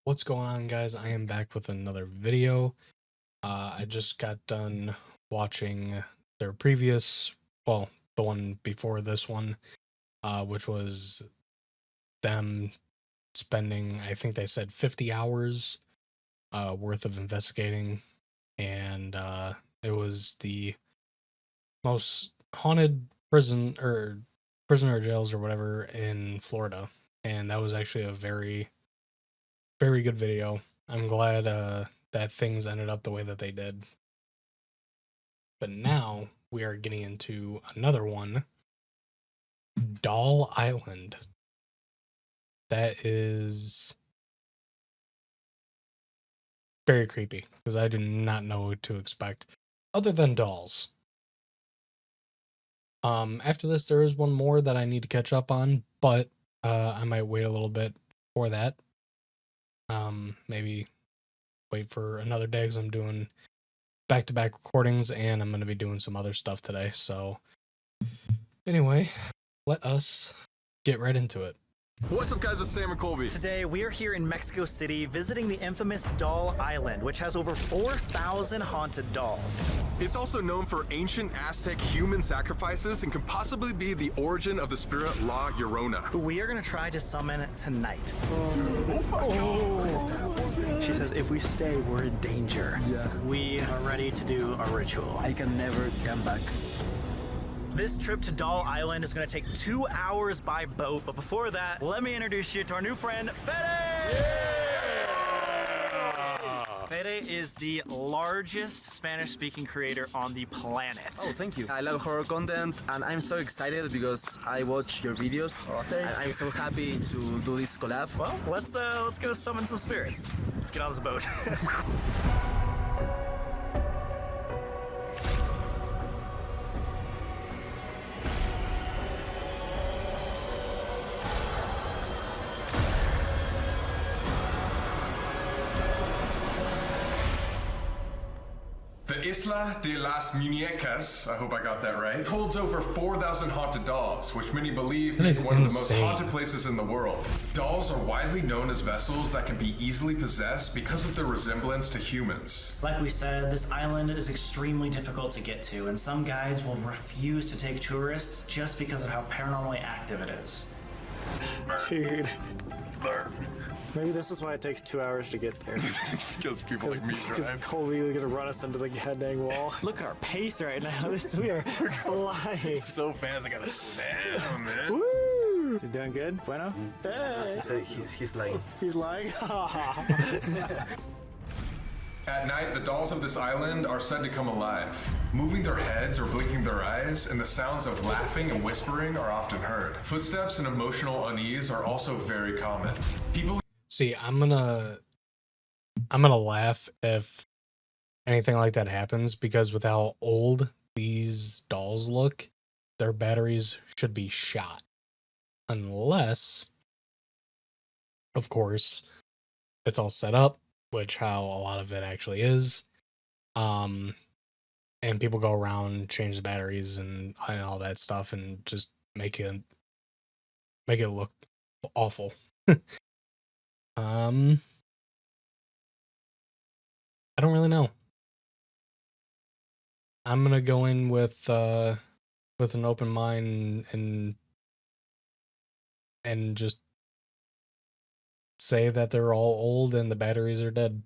What's going on, guys? I am back with another video. I just got done watching their previous, well, the one before this one, which was them spending, I think they said 50 hours worth of investigating, and it was the most haunted prisoner jails or whatever in Florida, and that was actually a very good video. I'm glad that things ended up the way that they did. But now we are getting into another one, Doll Island. That is very creepy because I did not know what to expect other than dolls. After this, there is one more that I need to catch up on, but I might wait a little bit for that. Maybe wait for another day because I'm doing back-to-back recordings and I'm going to be doing some other stuff today. So anyway, let us get right into it. What's up, guys? It's Sam and Colby. Today, we are here in Mexico City visiting the infamous Doll Island, which has over 4,000 haunted dolls. It's also known for ancient Aztec human sacrifices and can possibly be the origin of the spirit La Llorona. Who we are going to try to summon tonight. She says if we stay, we're in danger. Yeah. We are ready to do a ritual. I can never come back. This trip to Doll Island is going to take 2 hours by boat, but before that, let me introduce you to our new friend, Fede! Yeah! Fede is the largest Spanish-speaking creator on the planet. Oh, thank you. I love horror content and I'm so excited because I watch your videos. And I'm so happy to do this collab. Well, let's go summon some spirits. Let's get on this boat. The Isla de las Muñecas, I hope I got that right, holds over 4,000 haunted dolls, which many believe That is is one of the most insane. haunted places in the world. Dolls are widely known as vessels that can be easily possessed because of their resemblance to humans. Like we said, this island is extremely difficult to get to, and some guides will refuse to take tourists just because of how paranormally active it is. Dude. Maybe this is why it takes 2 hours to get there. Because people like me Because Colby is gonna run us into the goddamn wall. Look at our pace right now. We are flying. So fast, I gotta slow down, man. Woo! Is he doing good? Bueno? Hey. He's lying. He's lying. At night, the dolls of this island are said to come alive, moving their heads or blinking their eyes, and the sounds of laughing and whispering are often heard. Footsteps and emotional unease are also very common. People See, I'm gonna laugh if anything like that happens because with how old these dolls look, their batteries should be shot. Unless, of course, it's all set up, which how a lot of it actually is. And people go around, change the batteries and all that stuff and just make it look awful. I don't really know. I'm gonna go in with an open mind and just say that they're all old and the batteries are dead.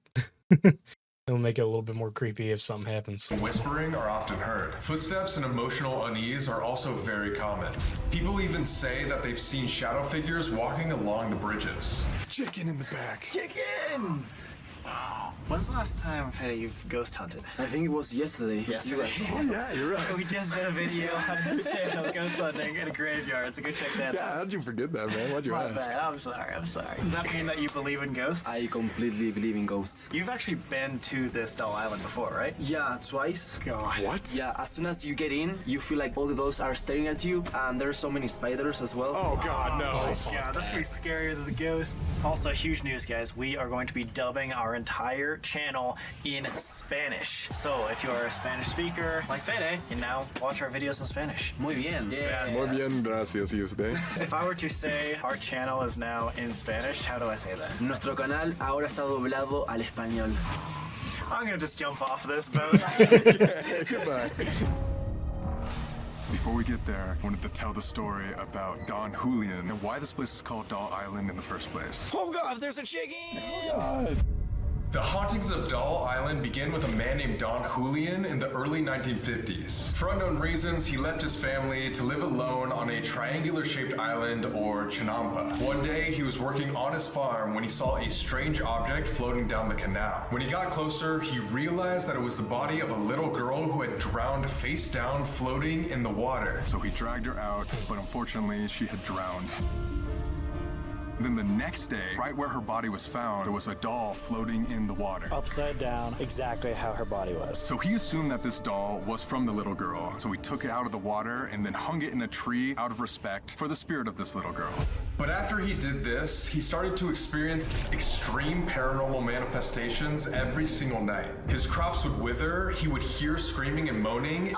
It'll make it a little bit more creepy if something happens. whispering are often heard. Footsteps and emotional unease are also very common. People even say that they've seen shadow figures walking along the bridges. Chicken in the back. Chickens! Wow. When's the last time, Fede, you've ghost hunted? I think it was yesterday. Yesterday. Oh yeah, you're right. We just did a video on this channel, ghost hunting in a graveyard, so go check that out. How'd you forget that, man? Why'd you My ask? bad, I'm sorry. Does that mean that you believe in ghosts? I completely believe in ghosts. You've actually been to this Doll Island before, right? Yeah, twice. God. What? Yeah, as soon as you get in, you feel like all the dolls are staring at you, and there's so many spiders as well. Oh god, no. Yeah, that's gonna be scarier than the ghosts. Also, huge news, guys. We are going to be dubbing our entire channel in Spanish. So if you're a Spanish speaker like Fede, you can now watch our videos in Spanish. Muy bien. Yes. Muy bien, gracias, y usted? If I were to say our channel is now in Spanish, how do I say that? Nuestro canal ahora está doblado al español. I'm gonna just jump off this boat. Goodbye. Before we get there, I wanted to tell the story about Don Julian and why this place is called Doll Island in the first place. Oh god, there's a chicken! Oh god. The hauntings of Doll Island began with a man named Don Julian in the early 1950s. For unknown reasons, he left his family to live alone on a triangular-shaped island, or Chinampa. One day, he was working on his farm when he saw a strange object floating down the canal. When he got closer, he realized that it was the body of a little girl who had drowned face down, floating in the water. So he dragged her out, but unfortunately, she had drowned. Then the next day, right where her body was found, there was a doll floating in the water. Upside down, exactly how her body was. So he assumed that this doll was from the little girl. So he took it out of the water and then hung it in a tree out of respect for the spirit of this little girl. But after he did this, he started to experience extreme paranormal manifestations every single night. His crops would wither, he would hear screaming and moaning,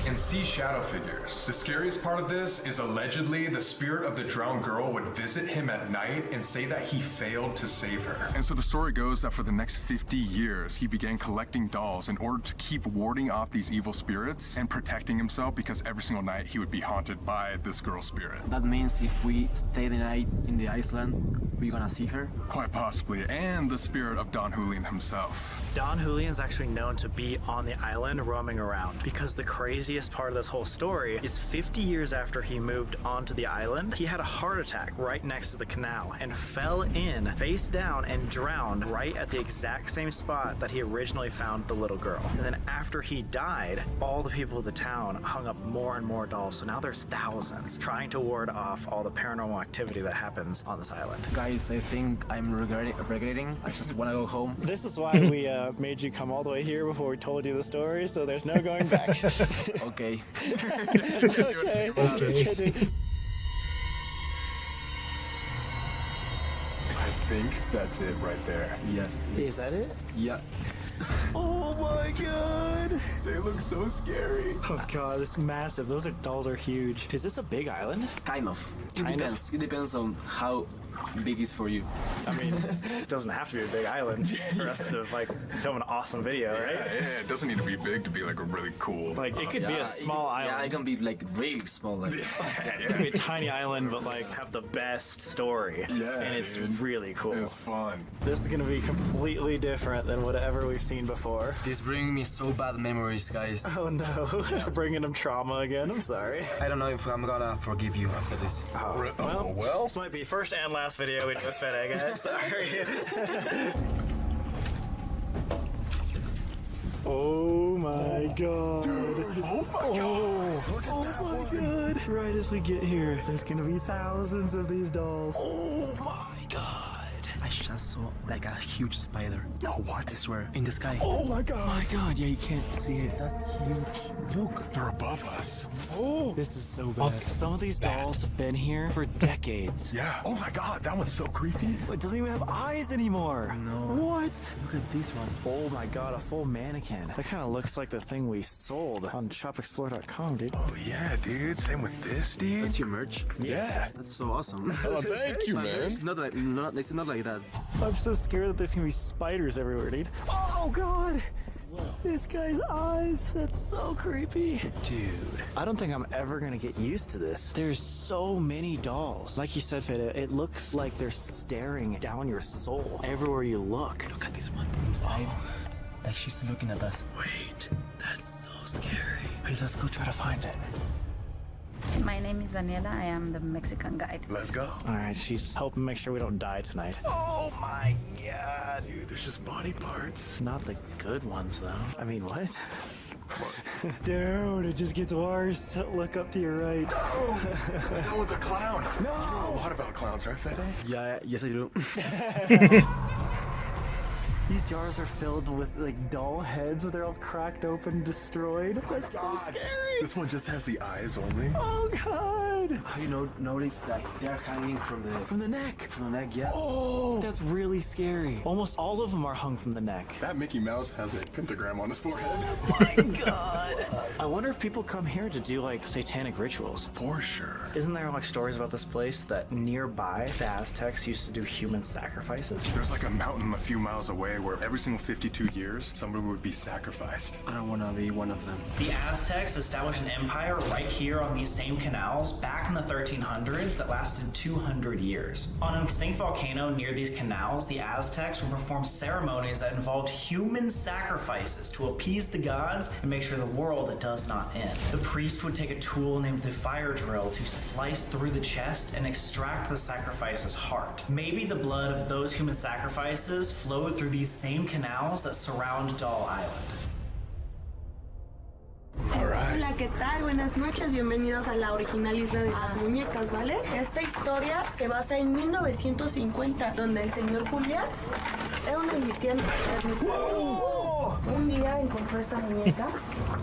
and see shadow figures. The scariest part of this is allegedly the spirit of the drowned girl would visit him at night and say that he failed to save her. And so the story goes that for the next 50 years, he began collecting dolls in order to keep warding off these evil spirits and protecting himself, because every single night he would be haunted by this girl's spirit. That means if we stay the night in the island, we're gonna see her? Quite possibly, and the spirit of Don Julian himself. Don Julian's actually known to be on the island roaming around, because the craziest part of this whole story is 50 years after he moved onto the island, he had a heart attack right next to the canal and fell in face down and drowned right at the exact same spot that he originally found the little girl. And then after he died, all the people of the town hung up more and more dolls, so now there's thousands trying to ward off all the paranormal activity that happens on this island. Guys, I think I'm regretting. I just wanna go home. This is why we made you come all the way here before we told you the story, so there's no going back. Okay. Okay. I think that's it right there. Yes. Is that it? Yeah. Oh my god! They look so scary. Oh god, it's massive. Those dolls are huge. Is this a big island? Kind of. Kind of? Depends. It depends on how big is for you. I mean, it doesn't have to be a big island for us to like film an awesome video, right? Yeah, it doesn't need to be big to be like a really cool. Like it could be a small island. Yeah, it can be like really small. Like. It could be a tiny island, but like have the best story. Yeah, and it's dude. really cool. It's fun. This is gonna be completely different than whatever we've seen before. This brings me so bad memories, guys. Oh no, bringing them trauma again. I'm sorry. I don't know if I'm gonna forgive you after this. Well. This might be first and last video we do with Fede, guys. Sorry. Oh my god. Dude, oh my god. Look at that one. God. Right as we get here, there's gonna be thousands of these dolls. Oh my god. I just saw like a huge spider. No, what? I swear, in the sky. Oh my god. Oh my god, yeah, you can't see it. That's huge. Look, they're above us. Oh. This is so bad. Some of these dolls have been here for decades. Yeah. Oh my god, that one's so creepy. It doesn't even have eyes anymore. No. What? Look at this one. Oh my god, a full mannequin. That kind of looks like the thing we sold on shopexplore.com, dude. Oh yeah, dude. Same with this, dude. That's your merch. Yeah. That's so awesome. Oh, thank you, man. It's not like that. I'm so scared that there's gonna be spiders everywhere, dude. Oh god! This guy's eyes. That's so creepy. Dude, I don't think I'm ever gonna get used to this. There's so many dolls. Like you said, Fede, it looks like they're staring down your soul everywhere you look. Look at this one inside. Like she's looking at us. Wait, that's so scary. Wait, let's go try to find it. My name is Daniela. I am the Mexican guide. Let's go. All right, she's helping make sure we don't die tonight. Oh my god, dude. There's just body parts. Not the good ones, though. I mean, what? Dude, it just gets worse. Look up to your right. Oh, that one's a clown. No! You know a lot about clowns, right, Fede? Yeah, yes I do. These jars are filled with like doll heads, but they're all cracked open, destroyed. That's so scary. This one just has the eyes only. Oh god! god! Have you noticed that they're hanging from the neck? From the neck, yeah. Oh, that's really scary. Almost all of them are hung from the neck. That Mickey Mouse has a pentagram on his forehead. Oh my god! I wonder if people come here to do like satanic rituals. For sure. Isn't there like stories about this place that nearby the Aztecs used to do human sacrifices? There's like a mountain a few miles away where every single 52 years somebody would be sacrificed. I don't want to be one of them. The Aztecs established an empire right here on these same canals back in the 1300s that lasted 200 years. On an extinct volcano near these canals, the Aztecs would perform ceremonies that involved human sacrifices to appease the gods and make sure the world does not end. The priest would take a tool named the fire drill to slice through the chest and extract the sacrifice's heart. Maybe the blood of those human sacrifices flowed through these same canals that surround Doll Island. Hola, ¿qué tal? Buenas noches, bienvenidos a la original Isla de las Muñecas, ¿vale? Esta historia se basa en 1950, donde el señor Julián era un ermitaño. Un día encontró esta muñeca.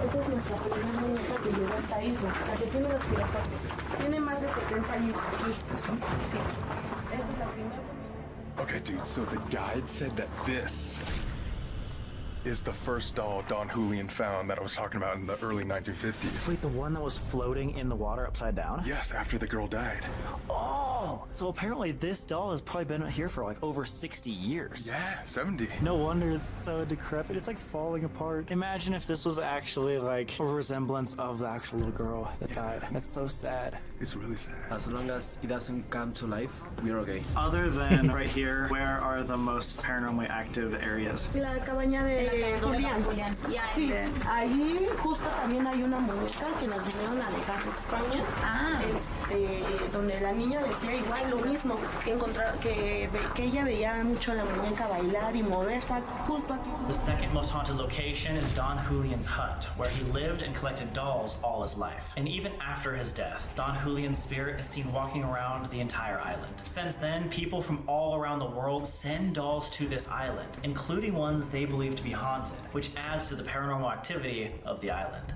Esta es nuestra primera muñeca que llegó a esta isla, la que tiene los girasoles. Tiene más de 70 años aquí. Sí. Esa es la primera. Okay, dude, so the guide said that this is the first doll Don Julian found that I was talking about in the early 1950s. Wait, the one that was floating in the water upside down? Yes, after the girl died. Oh! So apparently this doll has probably been here for like over 60 years. Yeah, 70. No wonder it's so decrepit. It's like falling apart. Imagine if this was actually like a resemblance of the actual little girl that died. That's so sad. It's really sad. As long as it doesn't come to life, we're okay. Other than right here, where are the most paranormally active areas? La cabaña de Julián. Sí, allí justo también hay una muñeca que nos vinieron a dejar de España. Donde la niña decía igual lo mismo, que ella veía mucho a la muñeca bailar y moverse justo aquí. The second most haunted location is Don Julian's hut, where he lived and collected dolls all his life. And even after his death, Don Julian's spirit is seen walking around the entire island. Since then, people from all around the world send dolls to this island, including ones they believe to be haunted, which adds to the paranormal activity of the island.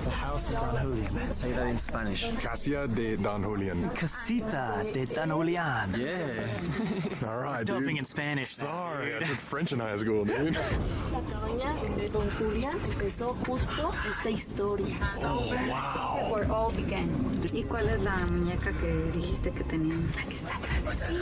The house of Don Julian. Say that in Spanish. Casa de Don Julian. Casita de Don Julian. Yeah. All right, Dumping dude. in Spanish. Sorry, I did French in high school, dude. La cabaña de Don Julián empezó justo esta historia. Wow. Where all began. ¿Y cuál es la muñeca que dijiste que tenían? La que está atrás de ti.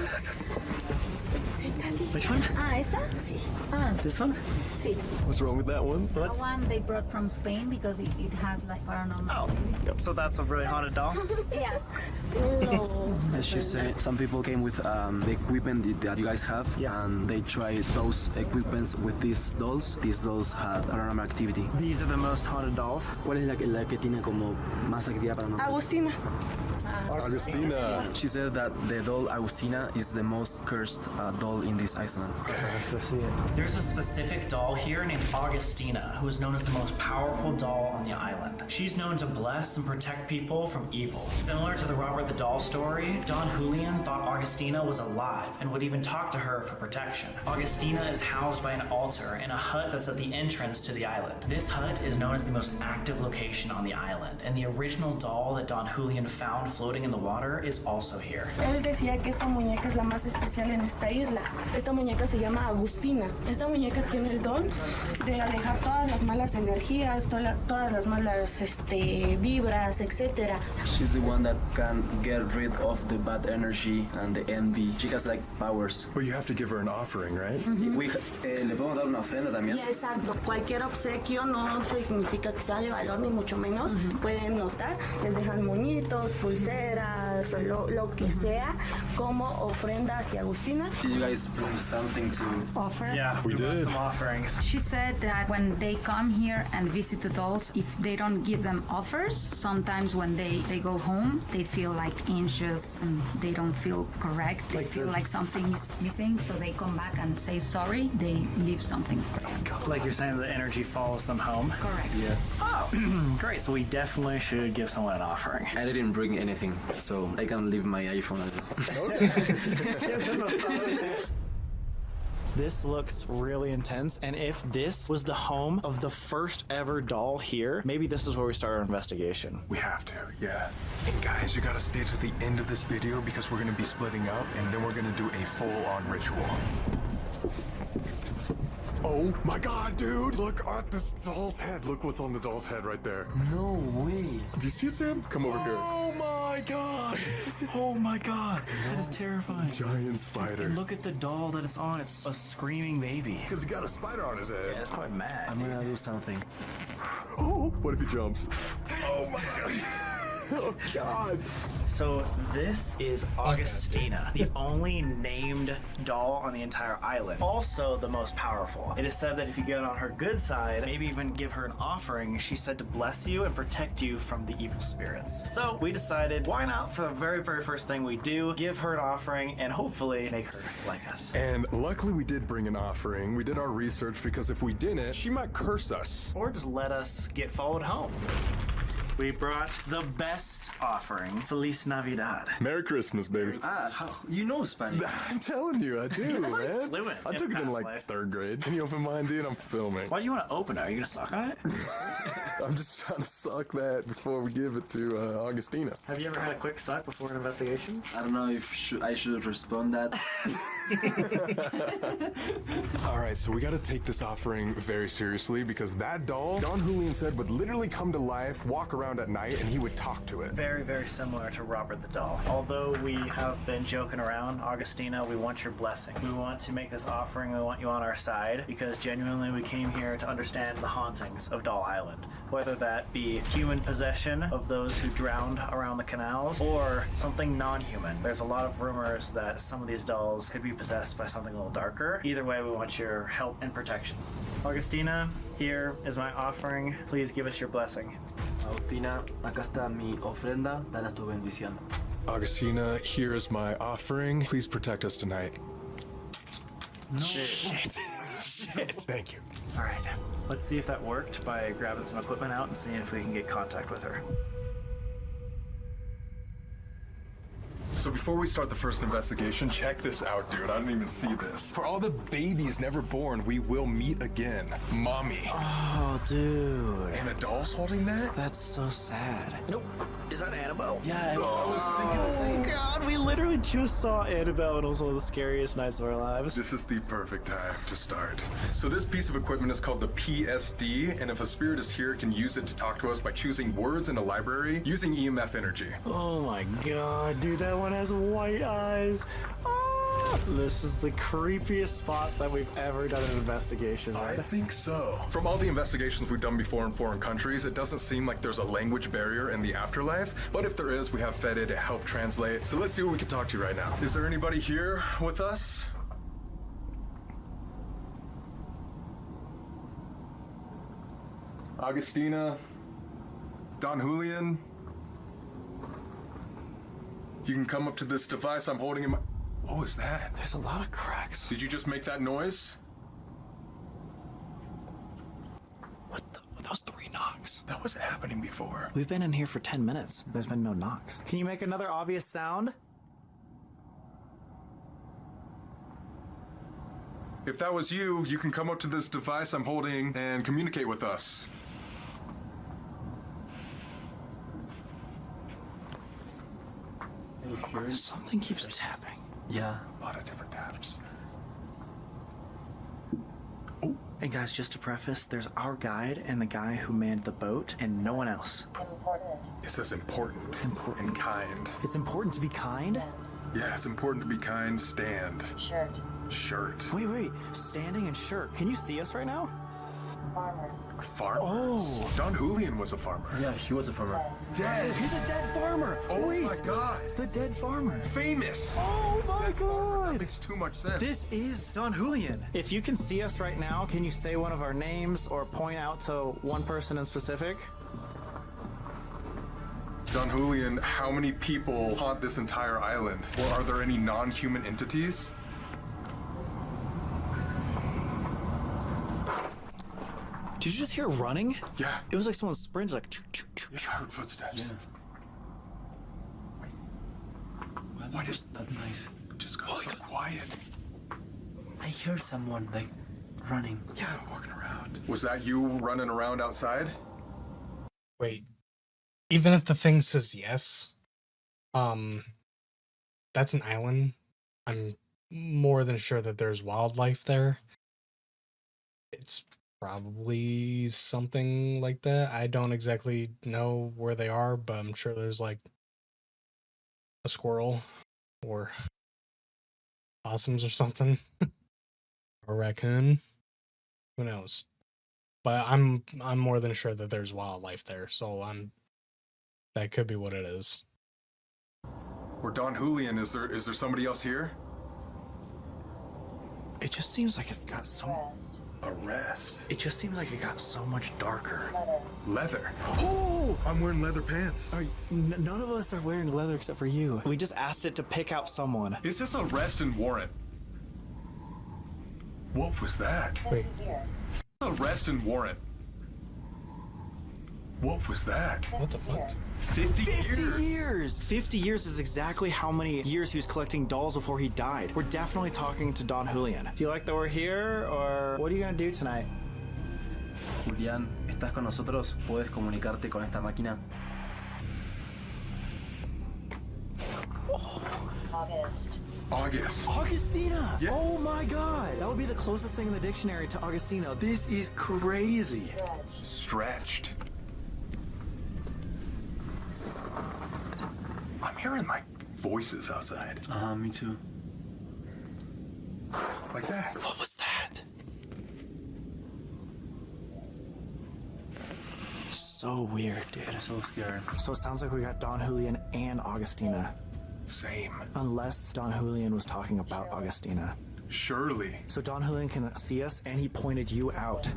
Which one? Ah, ¿esa? Sí. Ah, This one? sí. What's wrong with that one? The one they brought from Spain because it has like paranormal. Oh, so that's a really haunted doll? Yeah. As she said, some people came with the equipment that you guys have, Yeah. and they tried those equipments with these dolls. These dolls had paranormal activity. These are the most haunted dolls. ¿Cuál es la que tiene como más actividad paranormal? Agustina. Augustina. She said that the doll Agustina is the most cursed doll in this island. Let's go see it. There's a specific doll here named Augustina, who is known as the most powerful doll on the island. She's known to bless and protect people from evil. Similar to the Robert the Doll story, Don Julian thought Augustina was alive and would even talk to her for protection. Augustina is housed by an altar in a hut that's at the entrance to the island. This hut is known as the most active location on the island, and the original doll that Don Julian found floating in the water is also here. Él decía que esta muñeca es la más especial en esta isla. Esta muñeca se llama Agustina. Esta muñeca tiene el don de alejar todas las malas energías, todas las malas vibras, etc. She's the one that can get rid of the bad energy and the envy. She has like powers. But you have to give her an offering, right? Le podemos dar una ofrenda también. Exacto, cualquier obsequio no significa que sea de valor ni mucho menos. Pueden notar, les dejan moñitos, pulseras, lo que sea como ofrenda hacia Agustina. Did you guys bring something to Offer. Yeah, We brought did. some offerings. She said that when they come here and visit the dolls, if they don't give them offers, sometimes when they go home, they feel like anxious and they don't feel correct. They feel like something is missing, so they come back and say sorry. They leave something for them. Like you're saying, the energy follows them home. Correct. Yes. Oh, great. So we definitely should give someone an offering. I didn't bring anything, so I can leave my iPhone. This looks really intense, and if this was the home of the first ever doll here, maybe this is where we start our investigation. We have to, yeah. And guys, you gotta stay to the end of this video because we're gonna be splitting up and then we're gonna do a full-on ritual. Oh my god, dude! Look at this doll's head. Look what's on the doll's head right there. No way. Do you see it, Sam? Come over here. Oh my god! Oh my god! That is terrifying. Giant spider. And look at the doll that it's on. It's a screaming baby. Because he got a spider on his head. It's probably mad. I'm gonna do something. Oh, what if he jumps? Oh my god. Oh god. So this is Augustina, the only named doll on the entire island. Also the most powerful. It is said that if you get on her good side, maybe even give her an offering, she's said to bless you and protect you from the evil spirits. So we decided, why not, for the very, very first thing we do, give her an offering and hopefully make her like us. And luckily we did bring an offering. We did our research because if we didn't, she might curse us. Or just let us get followed home. We brought the best offering, Feliz Navidad. Merry Christmas, baby. You know Spanish. I'm telling you, I do, man. fluent I in took it in past like life. 3rd grade. Can you open mine, dude? I'm filming. Why do you want to open it? Are you going to suck on it? I'm just trying to suck that before we give it to Augustina. Have you ever had a quick suck before an investigation? I don't know if I should respond that. All right, so we got to take this offering very seriously because that doll, Don Julian said, would literally come to life, walk around at night, and he would talk to it. Very, very similar to Robert the Doll. Although we have been joking around, Augustina, we want your blessing. We want to make this offering, we want you on our side, because genuinely we came here to understand the hauntings of Doll Island. Whether that be human possession of those who drowned around the canals, or something non-human. There's a lot of rumors that some of these dolls could be possessed by something a little darker. Either way, we want your help and protection. Augustina, here is my offering. Please give us your blessing. Agustina, acá está mi ofrenda, dale tu bendición. Augustina, here is my offering. Please protect us tonight. No. Shit. Thank you. All right, let's see if that worked by grabbing some equipment out and seeing if we can get contact with her. So before we start the first investigation, check this out, dude. I didn't even see this. For all the babies never born, we will meet again. Mommy. Oh, dude. And a doll's holding that? That's so sad. Nope. Is that Annabelle? Yeah, I was thinking the same. God, we literally just saw Annabelle and it was one of the scariest nights of our lives. This is the perfect time to start. So this piece of equipment is called the PSD, and if a spirit is here, it can use it to talk to us by choosing words in a library using EMF energy. Oh my god, dude, that one has white eyes. Ah! This is the creepiest spot that we've ever done an investigation I in. think so. From all the investigations we've done before in foreign countries, it doesn't seem like there's a language barrier in the afterlife, but if there is, we have Fede to help translate. So let's see what we can talk to right now. Is there anybody here with us? Augustina? Don Julian? You can come up to this device I'm holding in my... What was that? There's a lot of cracks. Did you just make that noise? That was 3 knocks. That wasn't happening before. We've been in here for 10 minutes. There's been no knocks. Can you make another obvious sound? If that was you, you can come up to this device I'm holding and communicate with us. Something keeps tapping. Yeah. A lot of different taps. And guys, just to preface, there's our guide and the guy who manned the boat and no one else. It says important. Important. And kind. It's important to be kind? Yeah, it's important to be kind. Stand. Shirt. Wait. Standing and shirt. Can you see us right now? Farmers. Oh. Don Julian was a farmer. Yeah, he was a farmer. Dead. He's a dead farmer. Oh Wait. my god. The dead farmer. Famous. Oh my That god. makes too much sense. This is Don Julian. If you can see us right now, can you say one of our names or point out to one person in specific? Don Julian, how many people haunt this entire island? Or are there any non-human entities? Did you just hear running? Yeah. It was like someone sprinted like I heard footsteps. Why is that nice? Just got so quiet. I hear someone like running. Yeah, walking around. Was that you running around outside? Wait. Even if the thing says yes, that's an island. I'm more than sure that there's wildlife there. It's probably something like that. I don't exactly know where they are, but I'm sure there's like a squirrel or possums or something. Or a raccoon. Who knows? But I'm more than sure that there's wildlife there, so that could be what it is. Or Don Julian, is there somebody else here? It just seems like it got so... Arrest. It just seems like it got so much darker. Leather. Oh! I'm wearing leather pants. None of us are wearing leather except for you. We just asked it to pick out someone. Is this arrest and warrant? What was that? Wait. Arrest and warrant. What was that? What the fuck? 50 years! 50 years is exactly how many years he was collecting dolls before he died. We're definitely talking to Don Julian. Do you like that we're here, or what are you gonna do tonight? Julián, ¿estás con nosotros? ¿Puedes comunicarte con esta máquina? August. Augustina! Yes. Oh my god! That would be the closest thing in the dictionary to Augustina. This is crazy. Stretched. I'm hearing like voices outside. Me too. Like that. What was that? So weird, dude. I'm so scared. So it sounds like we got Don Julian and Augustina. Same. Unless Don Julian was talking about Augustina. Surely. So Don Julian can see us and he pointed you out.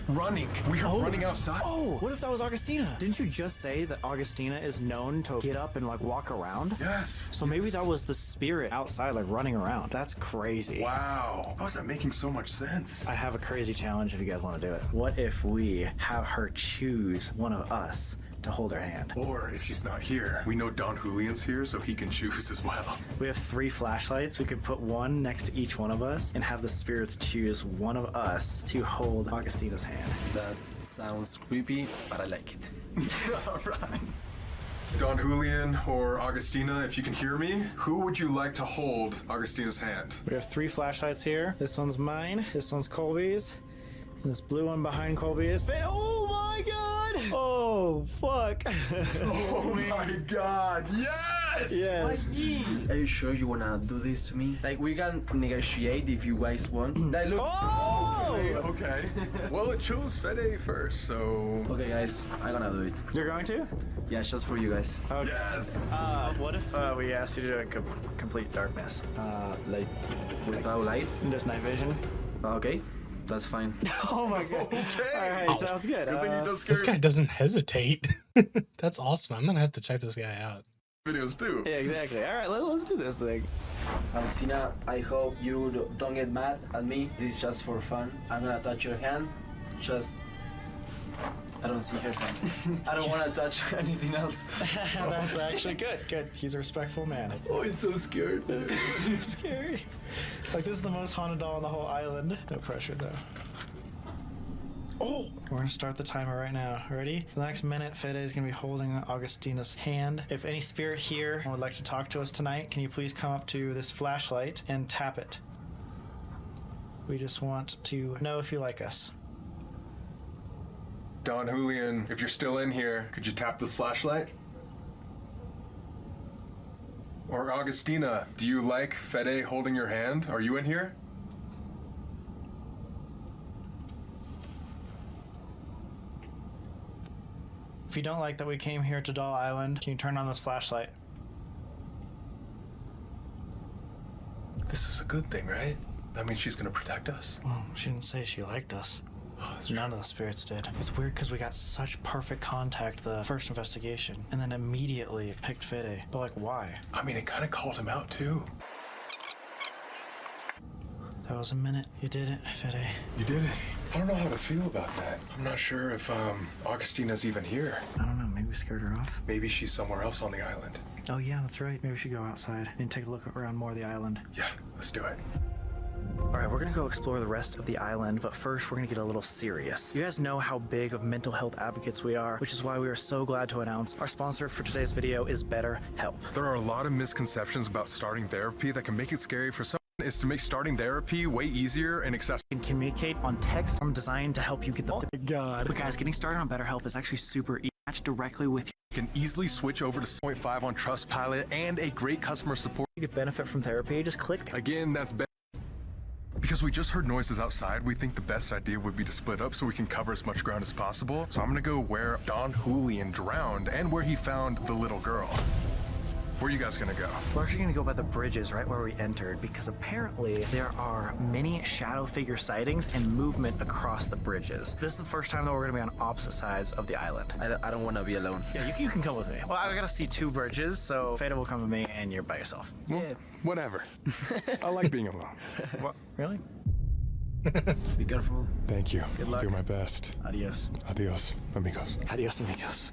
Running. We are running outside. Oh, what if that was Augustina? Didn't you just say that Augustina is known to get up and like walk around? Yes. So maybe that was the spirit outside, like running around. That's crazy. Wow. How is that making so much sense? I have a crazy challenge if you guys want to do it. What if we have her choose one of us to hold her hand? Or if she's not here, we know Don Julian's here, so he can choose as well. We have 3 flashlights. We could put one next to each one of us and have the spirits choose one of us to hold Augustina's hand. That sounds creepy, but I like it. All right. Don Julian or Augustina, if you can hear me, who would you like to hold Augustina's hand? We have 3 flashlights here. This one's mine, this one's Colby's, and this blue one behind Colby is Fede. Oh my god! Oh, fuck. Oh my god, yes! Yes. Are you sure you wanna do this to me? Like, we can negotiate if you guys want. Like, look. Oh! Okay. Well, it chose Fede first, so... Okay, guys, I'm gonna do it. You're going to? Yeah, it's just for you guys. Okay. Yes! What if we asked you to do it in complete darkness? Like, without light. And just night vision? Okay, that's fine. Oh my god. Okay. All right, sounds good. Good thing he does This scary guy doesn't hesitate. That's awesome. I'm gonna have to check this guy out. videos too. Yeah, exactly. All right, let's do this thing. Augustina, I hope you don't get mad at me. This is just for fun. I'm gonna touch your hand. Just... I don't see her hand. I don't want to touch anything else. That's actually good. Good. He's a respectful man. Oh, I'm so scared. This is scary. Like, this is the most haunted doll on the whole island. No pressure, though. Oh! We're gonna start the timer right now. Ready? For the next minute, Fede is gonna be holding Augustina's hand. If any spirit here would like to talk to us tonight, can you please come up to this flashlight and tap it? We just want to know if you like us. Don Julian, if you're still in here, could you tap this flashlight? Or Augustina, do you like Fede holding your hand? Are you in here? If you don't like that we came here to Doll Island, can you turn on this flashlight? This is a good thing, right? That means she's gonna protect us. Well, she didn't say she liked us. None of the spirits did. It's weird because we got such perfect contact the first investigation, and then immediately it picked Fede. But like, why? I mean, it kind of called him out too. That was a minute. You did it, Fede. You did it. I don't know how to feel about that. I'm not sure if Augustina's even here. I don't know. Maybe we scared her off. Maybe she's somewhere else on the island. Oh yeah, that's right. Maybe we should go outside and take a look around more of the island. Yeah, let's do it. Alright, we're gonna go explore the rest of the island, but first we're gonna get a little serious. You guys know how big of mental health advocates we are, which is why we are so glad to announce our sponsor for today's video is BetterHelp. There are a lot of misconceptions about starting therapy that can make it scary for some. Is to make starting therapy way easier and accessible. You can communicate on text. I'm designed to help you get the God. But guys, getting started on BetterHelp is actually super easy. Match directly with You can easily switch over to 0.5 on Trustpilot and a great customer support. you get benefit from therapy. Just click. Again, that's better. Because we just heard noises outside, we think the best idea would be to split up so we can cover as much ground as possible. So I'm gonna go where Don Julian drowned and where he found the little girl. Where are you guys gonna go? We're actually gonna go by the bridges right where we entered because apparently there are many shadow figure sightings and movement across the bridges. This is the first time that we're gonna be on opposite sides of the island. I don't want to be alone. Yeah, you can come with me. Well, I gotta see 2 bridges, so Fede will come with me and you're by yourself. Well, whatever. I like being alone. What? Really? Be careful. Thank you. Good luck. I'll do my best. Adios. Adios, amigos. Adios, amigos.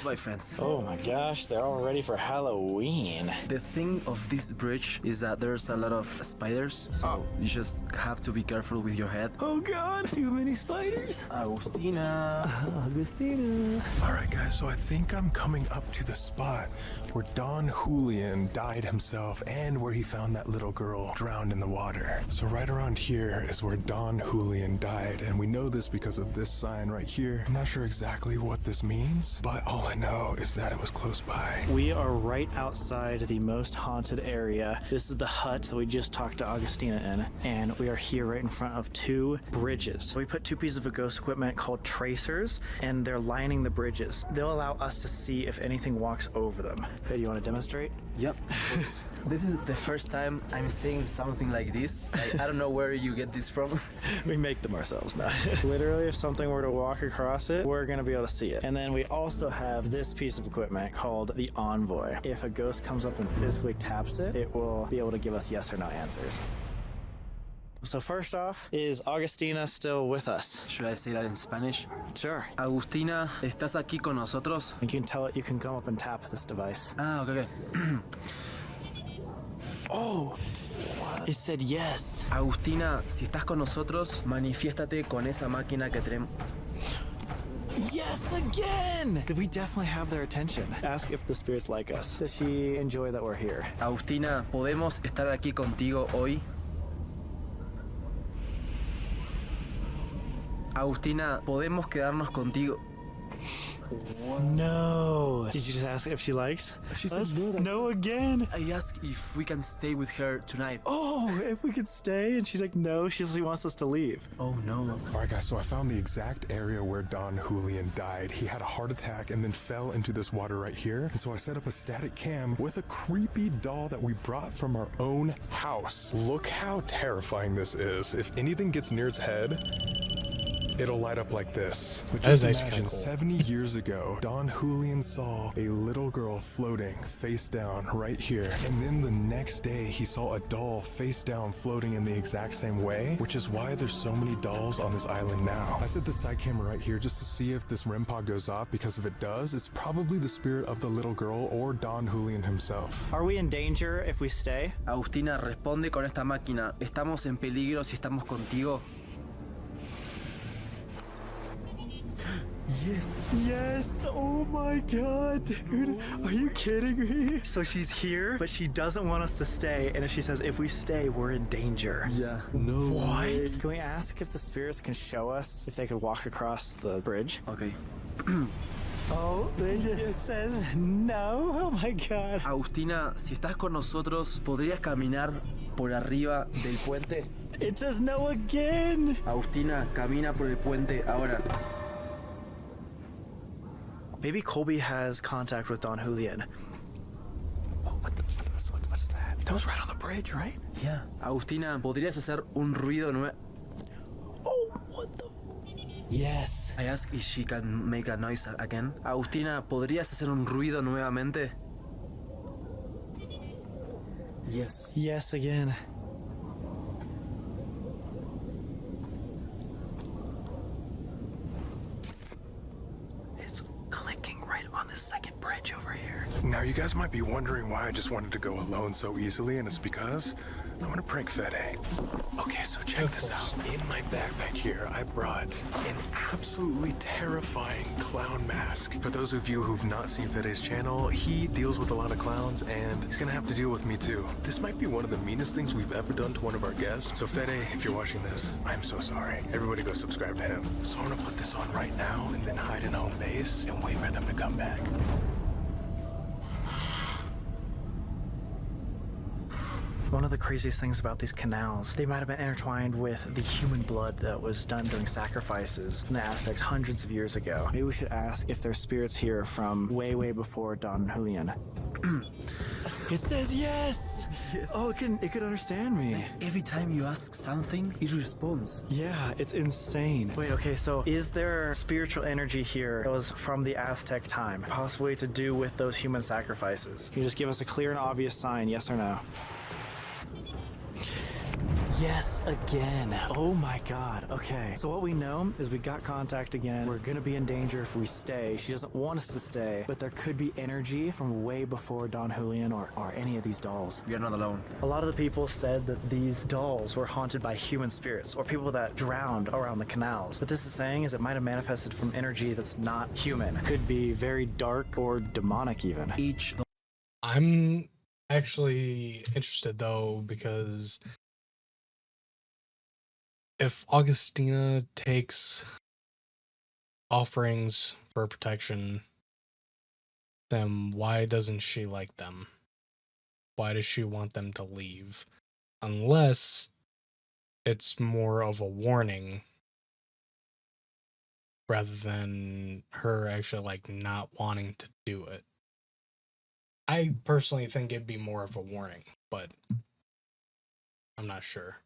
Bye, friends. Oh my gosh, they're all ready for Halloween. The thing of this bridge is that there's a lot of spiders, so you just have to be careful with your head. Oh god, too many spiders. Agustina. Agustina. All right, guys, so I think I'm coming up to the spot where Don Julian died himself and where he found that little girl drowned in the water. So right around here is where Don Julian died, and we know this because of this sign right here. I'm not sure exactly what this means, but all I know is that it was close by. We are right outside the most haunted area. This is the hut that we just talked to Augustina in, and we are here right in front of 2 bridges. We put 2 pieces of ghost equipment called tracers, and they're lining the bridges. They'll allow us to see if anything walks over them. Fede, you want to demonstrate? Yep. This is the first time I'm seeing something like this. I don't know where you get this from. We make them ourselves now. Literally, if something were to walk across it, we're gonna be able to see it. And then we also have this piece of equipment called the Envoy. If a ghost comes up and physically taps it, it will be able to give us yes or no answers. So first off, is Augustina still with us? Should I say that in Spanish? Sure. Agustina, ¿estás aquí con nosotros? You can tell it, you can come up and tap this device. Ah, okay. Oh, it said yes. Agustina, si estás con nosotros, manifiéstate con esa máquina que tenemos. Yes, again! We definitely have their attention. Ask if the spirits like us. Does she enjoy that we're here? Agustina, ¿podemos estar aquí contigo hoy? Agustina, ¿podemos quedarnos contigo? No. Did you just ask if she likes? She said no. No again. I asked if we can stay with her tonight. Oh, if we could stay, and she's like, no, she wants us to leave. Oh no. All right, guys, so I found the exact area where Don Julian died. He had a heart attack and then fell into this water right here. And so I set up a static cam with a creepy doll that we brought from our own house. Look how terrifying this is. If anything gets near its head, it'll light up like this. But That is just actually imagine, cool. 70 years ago, Don Julian saw a little girl floating face down right here. And then the next day, he saw a doll face down floating in the exact same way, which is why there's so many dolls on this island now. I set the side camera right here just to see if this REM pod goes off, because if it does, it's probably the spirit of the little girl or Don Julian himself. Are we in danger if we stay? Agustina, responde con esta máquina. ¿Estamos en peligro si estamos contigo? Yes. Yes. Oh my god, dude. Are you kidding me? So she's here, but she doesn't want us to stay. And if she says if we stay, we're in danger. Yeah. No. What? Can we ask if the spirits can show us if they could walk across the bridge? Okay. Oh, it says no. Oh my god. Agustina, si estás con nosotros, ¿podrías caminar por arriba del puente? It says no again. Agustina, camina por el puente ahora. Maybe Colby has contact with Don Julian. Oh, what's that? That was right on the bridge, right? Yeah. Agustina, ¿podrías hacer un ruido nuevo? Oh, what the? Yes. I asked if she can make a noise again. Agustina, ¿podrías hacer un ruido nuevamente? Yes. Yes again. It's clicking right on the second bridge over here. Now you guys might be wondering why I just wanted to go alone so easily, and it's because I want to prank Fede. Okay, so check this out. In my backpack here, I brought an absolutely terrifying clown mask. For those of you who've not seen Fede's channel, he deals with a lot of clowns, and he's gonna have to deal with me too. This might be one of the meanest things we've ever done to one of our guests. So Fede, if you're watching this, I'm so sorry. Everybody go subscribe to him. So I'm gonna put this on right now and then hide in home base and wait for them to come back. One of the craziest things about these canals, they might have been intertwined with the human blood that was done during sacrifices from the Aztecs hundreds of years ago. Maybe we should ask if there's spirits here from way, way before Don Julian. It says yes! Oh, it could understand me. Every time you ask something, it responds. Yeah, it's insane. Wait, okay, so is there spiritual energy here that was from the Aztec time, possibly to do with those human sacrifices? Can you just give us a clear and obvious sign, yes or no? Yes, again. Oh my god. Okay. So what we know is we got contact again. We're gonna be in danger if we stay. She doesn't want us to stay, but there could be energy from way before Don Julian or any of these dolls. We are not alone. A lot of the people said that these dolls were haunted by human spirits or people that drowned around the canals. What this is saying is it might have manifested from energy that's not human. It could be very dark or demonic even. I'm actually interested though, because if Augustina takes offerings for protection, then why doesn't she like them? Why does she want them to leave? Unless it's more of a warning rather than her actually like not wanting to do it. I personally think it'd be more of a warning, but I'm not sure.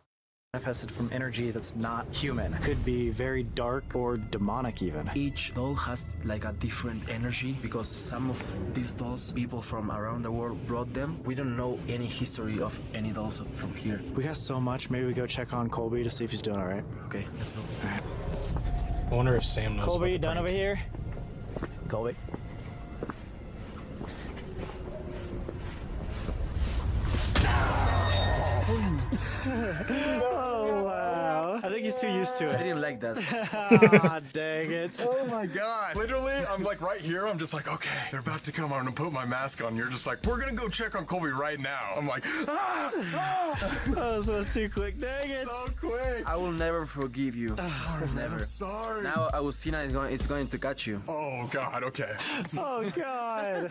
Manifested from energy that's not human. Could be very dark or demonic even. Each doll has like a different energy because some of these dolls, people from around the world brought them. We don't know any history of any dolls from here. We got so much, maybe we go check on Colby to see if he's doing all right. Okay, let's go. All right. I wonder if Sam knows. Colby, you about done the over prank. here? Colby? Oh, wow. I think he's too used to I it. didn't like that. Ah, dang it. Oh my god. Literally, I'm like right here. I'm just like, okay, they're about to come. I'm gonna put my mask on. You're just like, we're gonna go check on Colby right now. I'm like, Oh, so it's too quick. Dang it. so quick. I will never forgive you. I'm sorry. Now Agustina is going to catch you. Oh god, okay. Oh, God.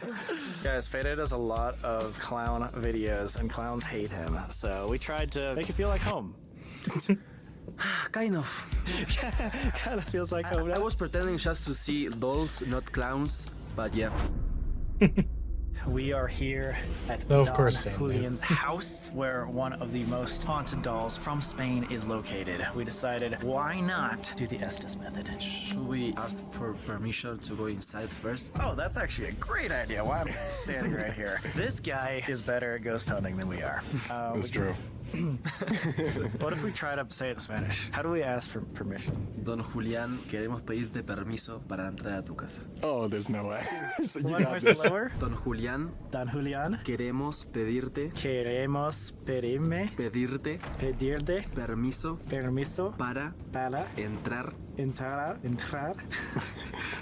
Guys, Fede does a lot of clown videos, and clowns hate him. So we tried to make it feel like home. Kind of. Kind of feels like home. I was pretending just to see dolls, not clowns. But yeah. We are here at No, of course, Sam, Julian's house, where one of the most haunted dolls from Spain is located. We decided, why not do the Estes method? Should we ask for permission to go inside first? Oh, that's actually a great idea. Why am I standing right here? This guy is better at ghost hunting than we are. That's true. What if we try to say it in Spanish? How do we ask for permission? Don Julián, queremos pedirte permiso para entrar a tu casa. Oh, there's no way. So you One got more this. slower. Don Julián, Don Julian. queremos pedirte Queremos pedirte permiso permiso para para entrar. entrar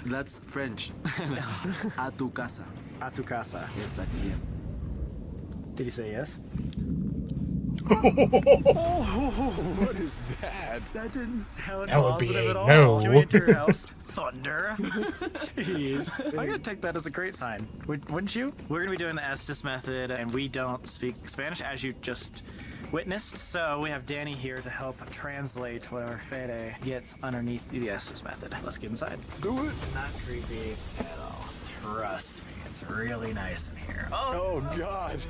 That's French. A tu casa. a tu casa. Exactly. Yeah. Did he say yes? What is that? That didn't sound That would be positive a at all. no. Can we enter your house? Thunder. Jeez. I'm gonna take that as a great sign. Wouldn't you? We're gonna be doing the Estes method, and we don't speak Spanish, as you just witnessed. So we have Danny here to help translate whatever Fede gets underneath the Estes method. Let's get inside. Let's do it. Not creepy at all. Trust me, it's really nice in here. Oh god.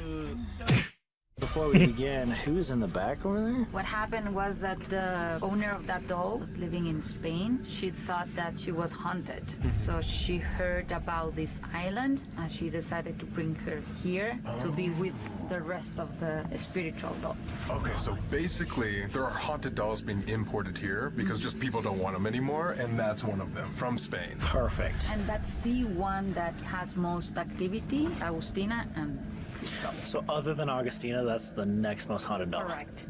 before we begin, who's in the back over there? What happened was that the owner of that doll was living in Spain. She thought that she was haunted. So she heard about this island and she decided to bring her here to be with the rest of the spiritual dolls. Okay, so basically, there are haunted dolls being imported here because just people don't want them anymore, and that's one of them from Spain. Perfect. And that's the one that has most activity, Agustina and So other than Augustina, that's the next most haunted doll. correct.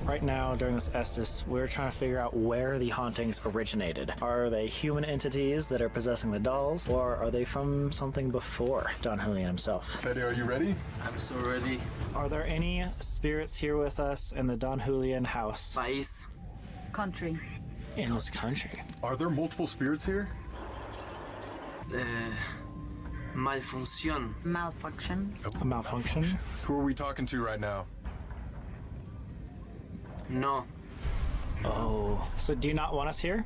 Right now, during this Estes, we're trying to figure out where the hauntings originated. Are they human entities that are possessing the dolls, or are they from something before Don Julian himself? Fede, are you ready? I'm so ready. Are there any spirits here with us in the Don Julian house País. Country. in this country? Are there multiple spirits here? Malfunción. Malfunction. A malfunction? Who are we talking to right now? No. Oh. So do you not want us here?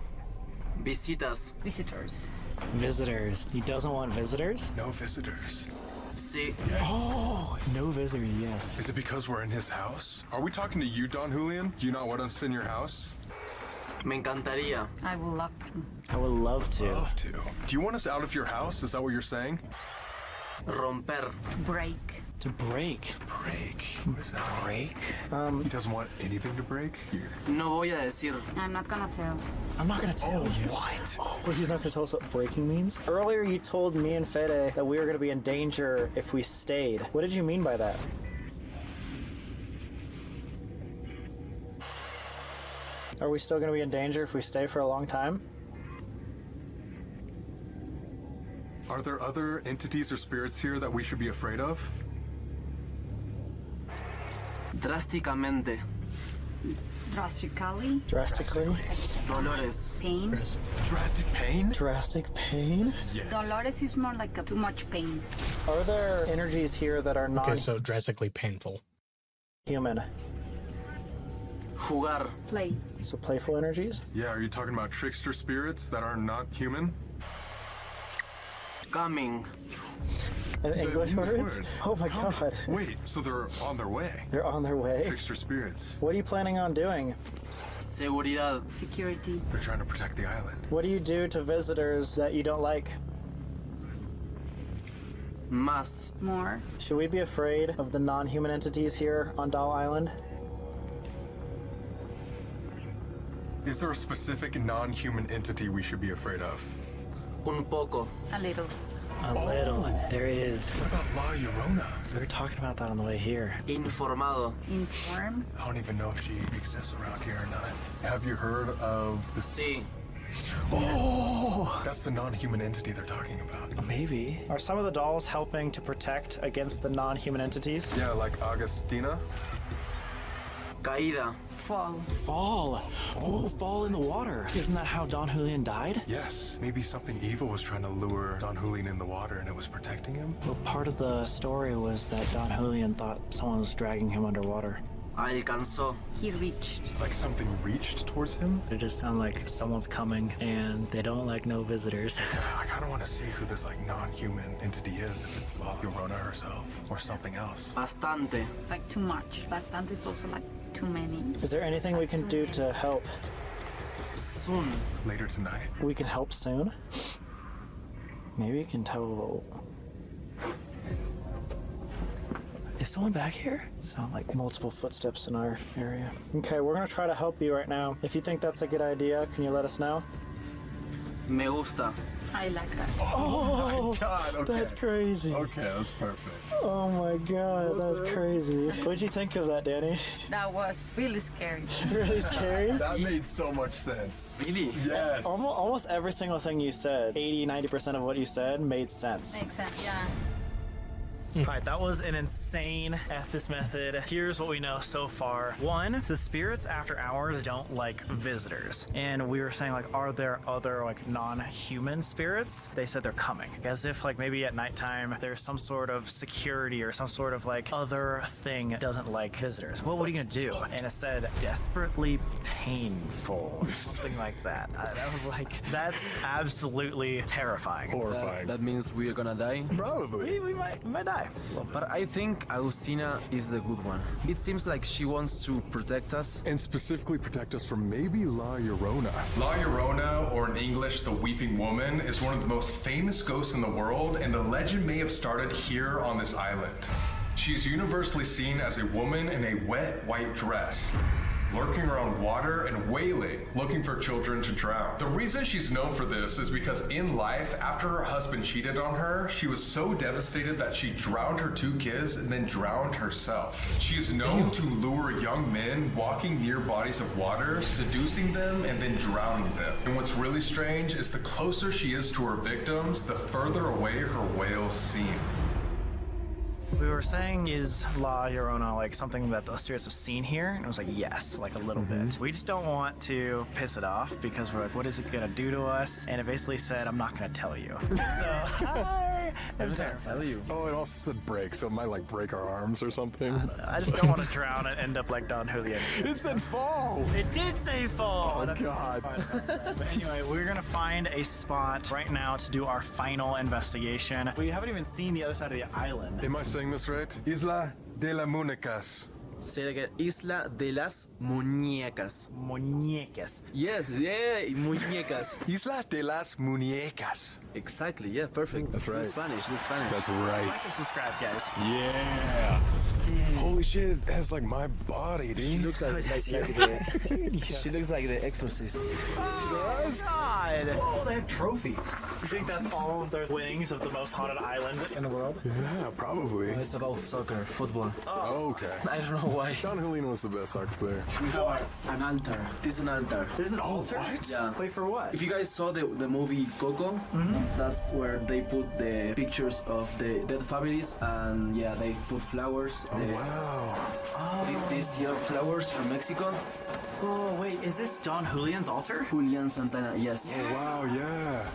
Visitas. Visitors. Visitors. He doesn't want visitors? No visitors. Sí. Oh, no visitors, yes. Is it because we're in his house? Are we talking to you, Don Julian? Do you not want us in your house? Me encantaría. I will love to. I would love to. Love to. Do you want us out of your house? Is that what you're saying? Romper. Break. To break. Break. What is that? Break? He doesn't want anything to break here. No voy a decir. I'm not gonna tell. I'm not gonna tell you. What? Oh, but he's not gonna tell us what breaking means? Earlier you told me and Fede that we were gonna be in danger if we stayed. What did you mean by that? Are we still gonna be in danger if we stay for a long time? Are there other entities or spirits here that we should be afraid of? Drásticamente. Drastically. Drastically? Dolores. Pain. Drastic pain? Drastic pain? Yes. Dolores is more like a too much pain. Are there energies here that are Okay, so drastically painful. non-human? Jugar. Play. So playful energies? Yeah, are you talking about trickster spirits that are not human? Coming. And English English words? word. Oh my god. Wait, so they're on their way. They're on their way. Trickster spirits. What are you planning on doing? Seguridad. Security. They're trying to protect the island. What do you do to visitors that you don't like? Más. More. Should we be afraid of the non-human entities here on Doll Island? Is there a specific non-human entity we should be afraid of? Un poco. A little. A little. There is. What about La Llorona? We were talking about that on the way here. Informado. Inform. I don't even know if she exists around here or not. Have you heard of the... Sí. Oh! That's the non-human entity they're talking about. Maybe. Are some of the dolls helping to protect against the non-human entities? Yeah, like Agustina. Caída. Fall. Fall. Oh, fall in the water. Isn't that how Don Julian died? Yes, maybe something evil was trying to lure Don Julian in the water and it was protecting him. Well, part of the story was that Don Julian thought someone was dragging him underwater. Alcanzó. He reached. Like something reached towards him. It just sounds like someone's coming and they don't like no visitors. I kind of want to see who this like non-human entity is. If it's La Llorona herself or something else. Bastante. Like too much. Bastante is also like too many. Is there anything we can do to help? Soon. Later tonight. We can help soon? Maybe we can tell... Is someone back here? Sound like multiple footsteps in our area. Okay, we're gonna try to help you right now. If you think that's a good idea, can you let us know? Me gusta. I like that. Oh, God, okay. that's crazy. Okay, that's perfect. Oh my god, that's crazy. What'd you think of that, Danny? That was really scary. Really scary? That made so much sense. Really? Yes. Almost every single thing you said, 80-90% of what you said made sense. Makes sense. Yeah. Alright, that was an insane Estes method. Here's what we know so far. One, the spirits after hours don't like visitors. And we were saying, like, are there other, like, non-human spirits? They said they're coming. As if, like, maybe at nighttime there's some sort of security or some sort of, like, other thing that doesn't like visitors. Well, what are you gonna do? And it said, desperately painful, or something like that. I was like, that's absolutely terrifying. Horrifying. That means we are gonna die. Probably. We might die. lie. But I think Agustina is the good one. It seems like she wants to protect us. And specifically protect us from maybe La Llorona. La Llorona, or in English, the Weeping Woman, is one of the most famous ghosts in the world, and the legend may have started here on this island. She's universally seen as a woman in a wet white dress, lurking around water and wailing, looking for children to drown. The reason she's known for this is because in life, after her husband cheated on her, she was so devastated that she drowned her 2 kids and then drowned herself. She is known to lure young men walking near bodies of water, seducing them and then drowning them. And what's really strange is the closer she is to her victims, the further away her wails seem. We were saying, is La Llorona like something that the spirits have seen here? And it was like, yes, like a little bit. We just don't want to piss it off because we're like, what is it gonna do to us? And it basically said, I'm not gonna tell you. So I am terrified. Tell you. Oh, it also said break, so it might like break our arms or something. I just don't want to drown and end up like Don Julian. It said fall! It did say fall. Oh, God. But anyway, we're gonna find a spot right now to do our final investigation. We haven't even seen the other side of the island. Am I saying this right? Isla de las Muñecas. Say it again. Isla de las Muñecas. Muñecas. Yes, yeah, muñecas. Isla de las Muñecas. Exactly, yeah, perfect. That's right. Good Spanish, good Spanish. That's Like right. and subscribe, guys. Yeah. Holy shit, it has like my body, dude. She looks like she looks like the Exorcist. God! Oh, they have trophies. You think that's all of their winnings of the most haunted island in the world? Yeah, probably. It's about soccer, football. Okay. I don't know why. Don Julian was the best soccer player. We have an altar. This is an altar. There's an altar? What? Yeah. Wait, for what? If you guys saw the movie Coco, that's where they put the pictures of the dead families, and yeah, they put flowers. Oh, wow. These yellow flowers from Mexico. Oh, wait, is this Don Julian's altar? Julian Santana, yes. Oh, wow, yeah.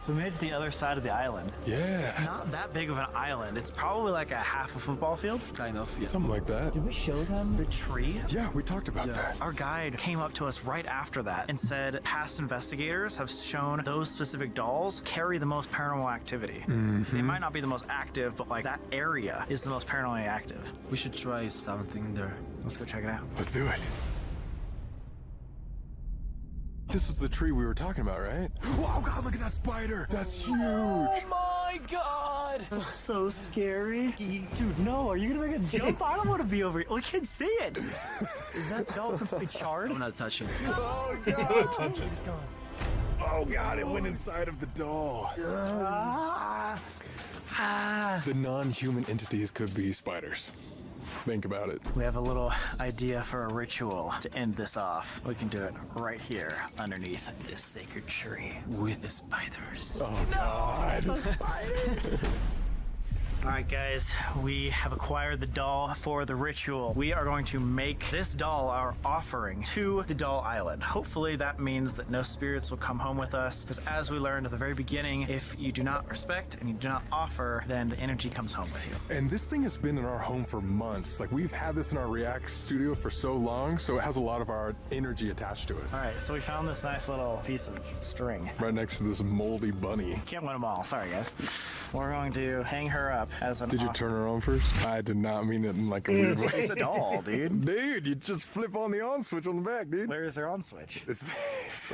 We made it to the other side of the island. Yeah. Not that big of an island. It's probably like a half a football field. Kind of, yeah. Something like that. Did we show them the tree? Yeah, we talked about that. Our guide came up to us right after that and said past investigators have shown those specific dolls carry the most paranormal activity. They might not be the most active, but like that area is the most paranormally active. We should try something there. Let's go check it out. Let's do it. This is the tree we were talking about, right? Wow, God, look at that spider. That's huge. Oh my god! That's so scary. Dude, no, are you gonna make a jump? I don't want to be over here. We can see it. Is that doll completely charred? I'm not touching. Oh, God. Touch it. It's gone. Oh, God, it went inside of the doll. The non-human entities could be spiders. Think about it. We have a little idea for a ritual to end this off. We can do it right here underneath this sacred tree with the spiders. Oh, God. All right, guys, we have acquired the doll for the ritual. We are going to make this doll our offering to the doll island. Hopefully that means that no spirits will come home with us, because as we learned at the very beginning, if you do not respect and you do not offer, then the energy comes home with you. And this thing has been in our home for months. Like, we've had this in our React studio for so long, so it has a lot of our energy attached to it. All right, so we found this nice little piece of string. Right next to this moldy bunny. Can't win them all, sorry guys. We're going to hang her up as an Did you offering. turn her on first? I did not mean it in like a weird way. It's a doll, dude. Dude, you just flip on the on switch on the back, dude. Where is her on switch? It's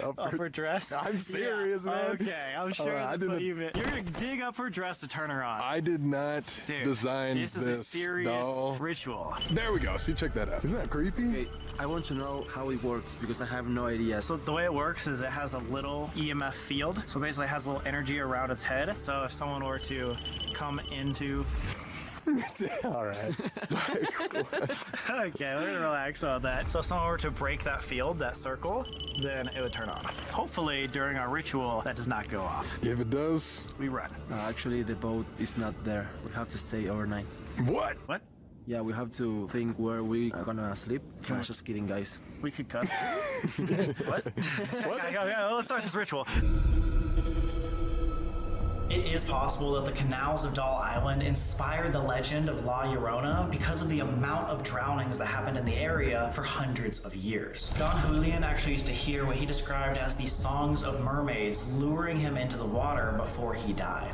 up Up her dress? I'm serious, man. Okay, I'm sure I that's didn't- what you meant. You're gonna dig up her dress to turn her on. I did not Dude, design this is a serious doll. ritual. There we go. See, check that out. Isn't that creepy? Okay, I want to know how it works because I have no idea. So the way it works is it has a little EMF field. So basically it has a little energy around its head. So if someone were to come into... All right. Okay, we're gonna relax on that. So if someone were to break that field, that circle, then it would turn on. Hopefully during our ritual, that does not go off. If it does, We run. Actually, the boat is not there. We have to stay overnight. what? What? Yeah, we have to think where we are gonna sleep. I'm just kidding, guys. We could cut. What? Okay, let's start this ritual. It is possible that the canals of Doll Island inspired the legend of La Llorona because of the amount of drownings that happened in the area for hundreds of years. Don Julian actually used to hear what he described as the songs of mermaids luring him into the water before he died.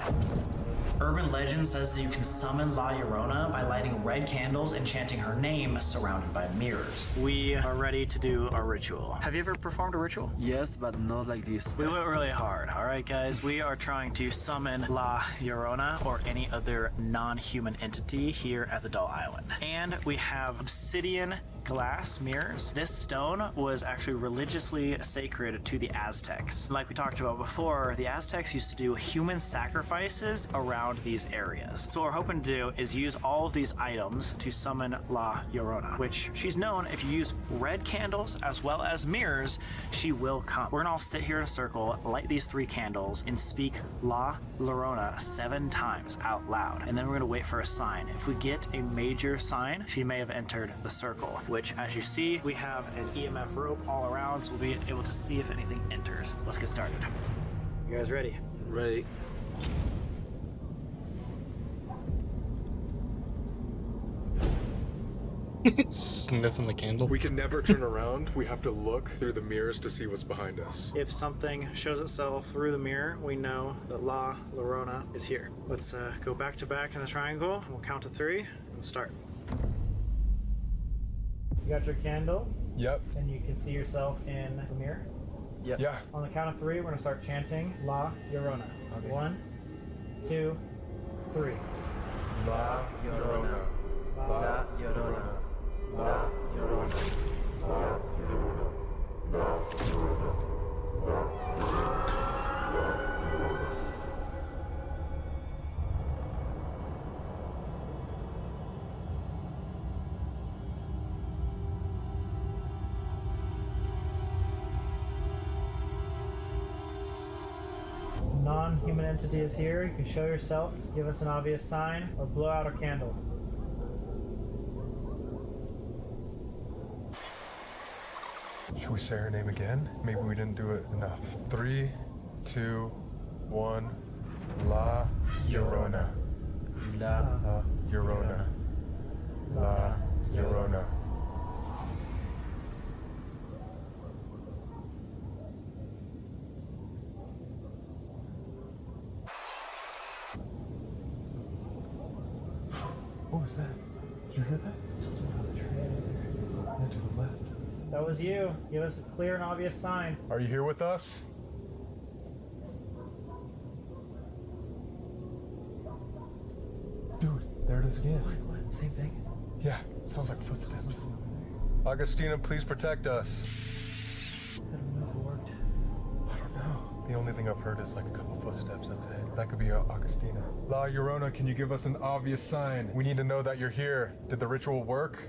Urban legend says that you can summon La Llorona by lighting red candles and chanting her name surrounded by mirrors. We are ready to do our ritual. Have you ever performed a ritual? Yes, but not like this. We went really hard, all right, guys? We are trying to summon La Llorona or any other non-human entity here at the Doll Island. And we have obsidian glass mirrors. This stone was actually religiously sacred to the Aztecs. Like we talked about before, the Aztecs used to do human sacrifices around these areas. So what we're hoping to do is use all of these items to summon La Llorona, which she's known if you use red candles as well as mirrors, she will come. We're gonna all sit here in a circle, light these 3 candles, and speak La Llorona 7 times out loud. And then we're gonna wait for a sign. If we get a major sign, she may have entered the circle, which as you see, we have an EMF rope all around, so we'll be able to see if anything enters. Let's get started. You guys ready? Ready? Sniffing the candle. We can never turn around. We have to look through the mirrors to see what's behind us. If something shows itself through the mirror, we know that La Llorona is here. Let's go back to back in the triangle, and we'll count to 3 and start. You got your candle, Yep. and you can see yourself in the mirror. Yeah. On the count of 3, we're gonna start chanting La Llorona. Okay. 1, 2, 3. La Llorona. La Llorona. La Llorona. La Llorona. La Llorona. Non-human entity is here. You can show yourself, give us an obvious sign, or blow out a candle. Should we say her name again? Maybe we didn't do it enough. 3, 2, 1. La Llorona. La Llorona. La Llorona. What was that? Did you hear that? Yeah, to the left. That was you. Give us a clear and obvious sign. Are you here with us? Dude, there it is again. What? Same thing? Yeah, sounds like footsteps. Augustina, please protect us. I don't know if it worked. I don't know. The only thing I've heard is like a couple footsteps, that's it. That could be Augustina. La Llorona, can you give us an obvious sign? We need to know that you're here. Did the ritual work?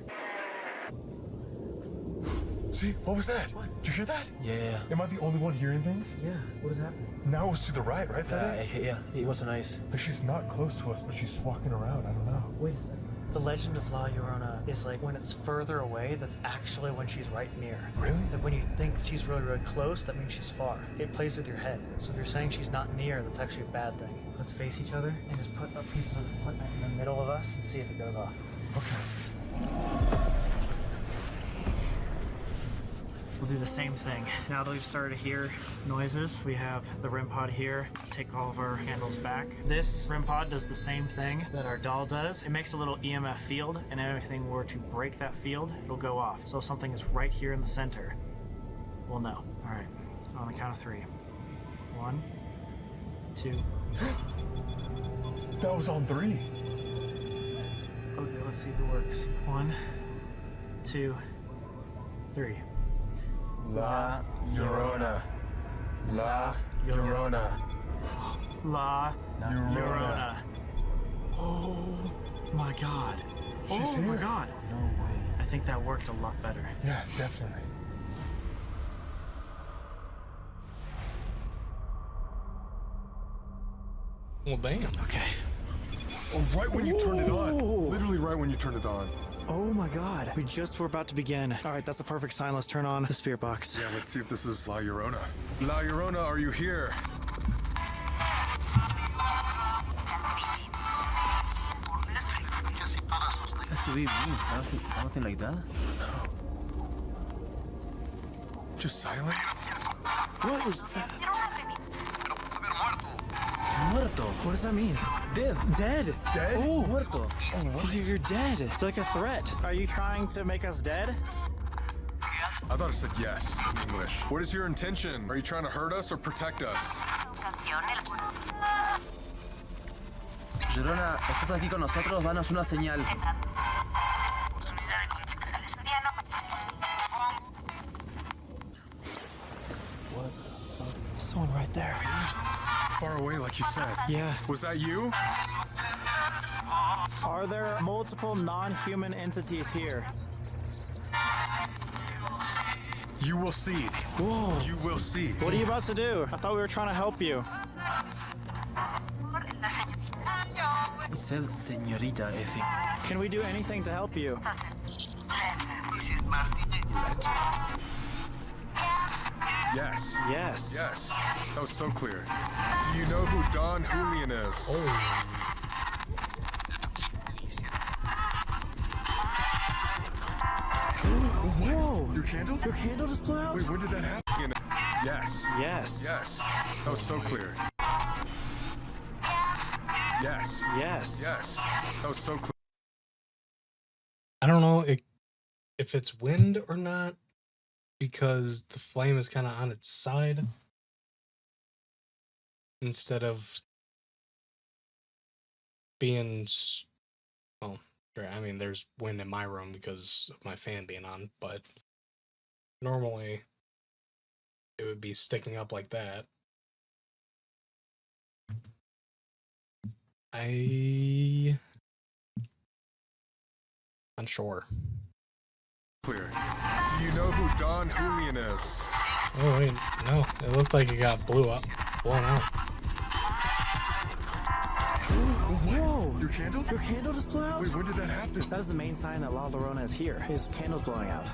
See, what was that? What? Did you hear that? Yeah. Am I the only one hearing things? Yeah. What is happening? Now it was to the right, right, Fede? Yeah. It was nice. Like she's not close to us, but she's walking around. I don't know. Wait a second. The legend of La Llorona is like when it's further away, that's actually when she's right near. Really? And when you think she's really, really close, that means she's far. It plays with your head. So if you're saying she's not near, that's actually a bad thing. Let's face each other and just put a piece of equipment in the middle of us and see if it goes off. Okay. We'll do the same thing. Now that we've started to hear noises, we have the REM pod here. Let's take all of our candles back. This REM pod does the same thing that our doll does. It makes a little EMF field, and if anything were to break that field, it'll go off. So if something is right here in the center, we'll know. All right, on the count of 3. 1, 2. That was on 3. Okay, let's see if it works. 1, 2, 3. La Llorona. La Llorona. La Llorona. Oh my god. She's Oh here. my god. No way. I think that worked a lot better. Yeah, definitely. Well, damn. Okay. Oh, right when you turned it on. Literally right when you turned it on. Oh my god. We just were about to begin. All right, that's a perfect sign. Let's turn on the spirit box. Yeah, let's see if this is La Llorona. La Llorona, are you here? Has to be me. Something like that? Just silence? What was that? Muerto. What does that mean? Dead. Dead. Dead? Oh, Muerto. you're dead. It's like a threat. Are you trying to make us dead? I thought it said yes in English. What is your intention? Are you trying to hurt us or protect us? Llorona, estás aquí con nosotros, danos una señal. Someone right there. Far away, like you said. Yeah. Was that you? Are there multiple non-human entities here? You will see. Whoa. You will see. What are you about to do? I thought we were trying to help you. It said señorita, I think. Can we do anything to help you? Yes. Yes. Yes. That was so clear. Do you know who Don Julian is? Whoa. Your candle? Your candle just blew out? Wait, when did that happen? Yes. Yes. Yes. That was so clear. Yes. Yes. Yes. That was so clear. I don't know if it's wind or not, because the flame is kind of on its side instead of being, well, I mean, there's wind in my room because of my fan being on, but normally it would be sticking up like that. Unsure. Clear. Do you know who Don Julian is? Oh wait, no. It looked like it got blown out. Whoa. Your candle? Your candle just blew out? Wait, when did that happen? That is the main sign that La Llorona is here. His candle's blowing out.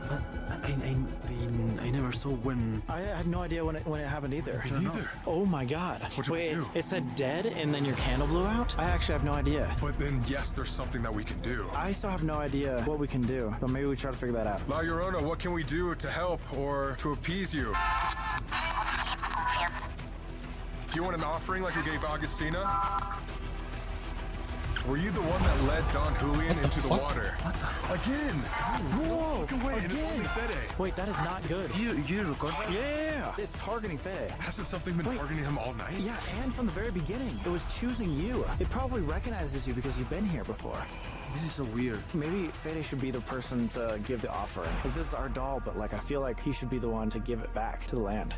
But I never saw when. I had no idea when it happened either. Me neither. Oh my god. What do we Wait, do? it said dead and then your candle blew out? I actually have no idea. But then, yes, there's something that we can do. I still have no idea what we can do, but maybe we try to figure that out. La Llorona, what can we do to help or to appease you? Do you want an offering like we gave Augustina? Were you the one that led Don Julian into the water? Again! Whoa! Walk away, and it's only Fede. Wait, that is not good. You record? Yeah! It's targeting Fede. Hasn't something been targeting him all night? Yeah, and from the very beginning. It was choosing you. It probably recognizes you because you've been here before. This is so weird. Maybe Fede should be the person to give the offering. Like, this is our doll, but like I feel like he should be the one to give it back to the land.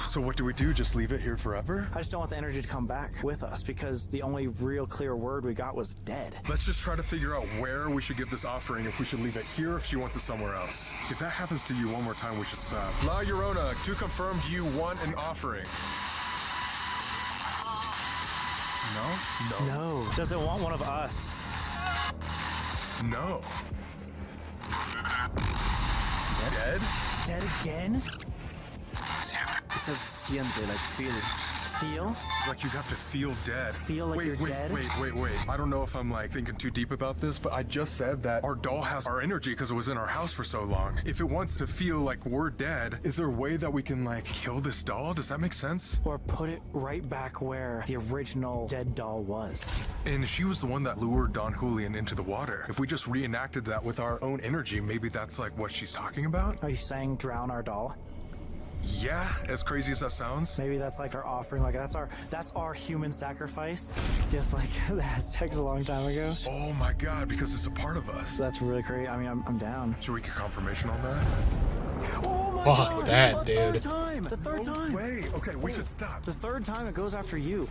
So what do we do? Just leave it here forever? I just don't want the energy to come back with us because the only real clear word we got was dead. Let's just try to figure out where we should give this offering, if we should leave it here, if she wants it somewhere else. If that happens to you one more time, we should stop. La Llorona, to confirm, do you want an offering? No? No. Does it want one of us? No. Dead? Dead again? It said siente, like feel it. Feel? Like you have to feel dead. Feel like wait, you're wait, dead? Wait. I don't know if I'm like thinking too deep about this, but I just said that our doll has our energy because it was in our house for so long. If it wants to feel like we're dead, is there a way that we can like kill this doll? Does that make sense? Or put it right back where the original dead doll was. And she was the one that lured Don Julian into the water. If we just reenacted that with our own energy, maybe that's like what she's talking about? Are you saying drown our doll? Yeah, as crazy as that sounds. Maybe that's like our offering, like that's our human sacrifice. Just like the Aztecs a long time ago. Oh my god, because it's a part of us. That's really crazy. I mean, I'm down. Should we get confirmation on that? Oh my Fuck god! that, the dude. Third time! The third time! Wait, okay, we should stop. The third time it goes after you.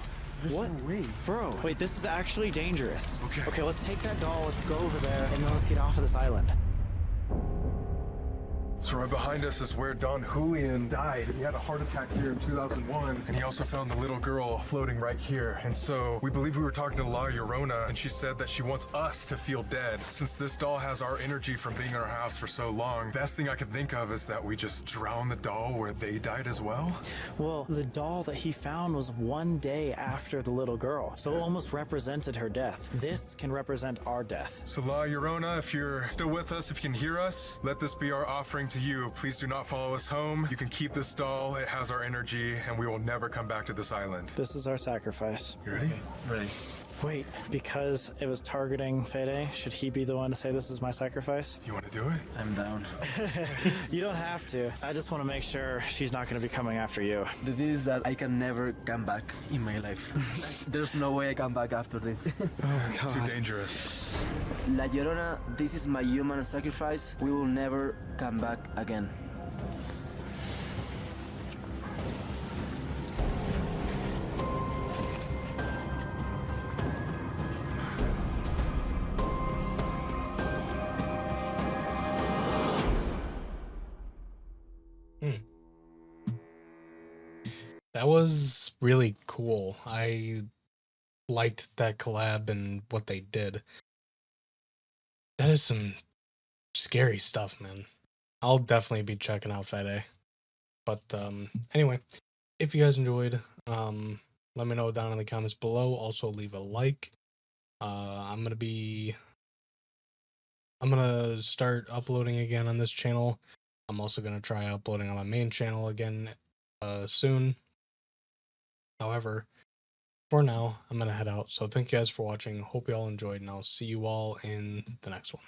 What? No way. Bro, wait, this is actually dangerous. Okay. Okay, let's take that doll, let's go over there, and then let's get off of this island. So right behind us is where Don Julian died. He had a heart attack here in 2001, and he also found the little girl floating right here. And so we believe we were talking to La Llorona, and she said that she wants us to feel dead. Since this doll has our energy from being in our house for so long, best thing I could think of is that we just drown the doll where they died as well. Well, the doll that he found was one day after the little girl, so it almost represented her death. This can represent our death. So La Llorona, if you're still with us, if you can hear us, let this be our offering to you. Please do not follow us home. You can keep this doll. It has our energy, and we will never come back to this island. This is our sacrifice. You ready? Ready. Wait, because it was targeting Fede, should he be the one to say this is my sacrifice? You want to do it? I'm down. You don't have to. I just want to make sure she's not going to be coming after you. The thing is that I can never come back in my life. There's no way I come back after this. Oh, too dangerous. La Llorona, this is my human sacrifice. We will never come back again. That was really cool. I liked that collab and what they did. That is some scary stuff, man. I'll definitely be checking out Fede. But anyway, if you guys enjoyed, let me know down in the comments below. Also leave a like. I'm gonna start uploading again on this channel. I'm also gonna try uploading on my main channel again soon. However, for now, I'm gonna head out. So thank you guys for watching. Hope you all enjoyed, and I'll see you all in the next one.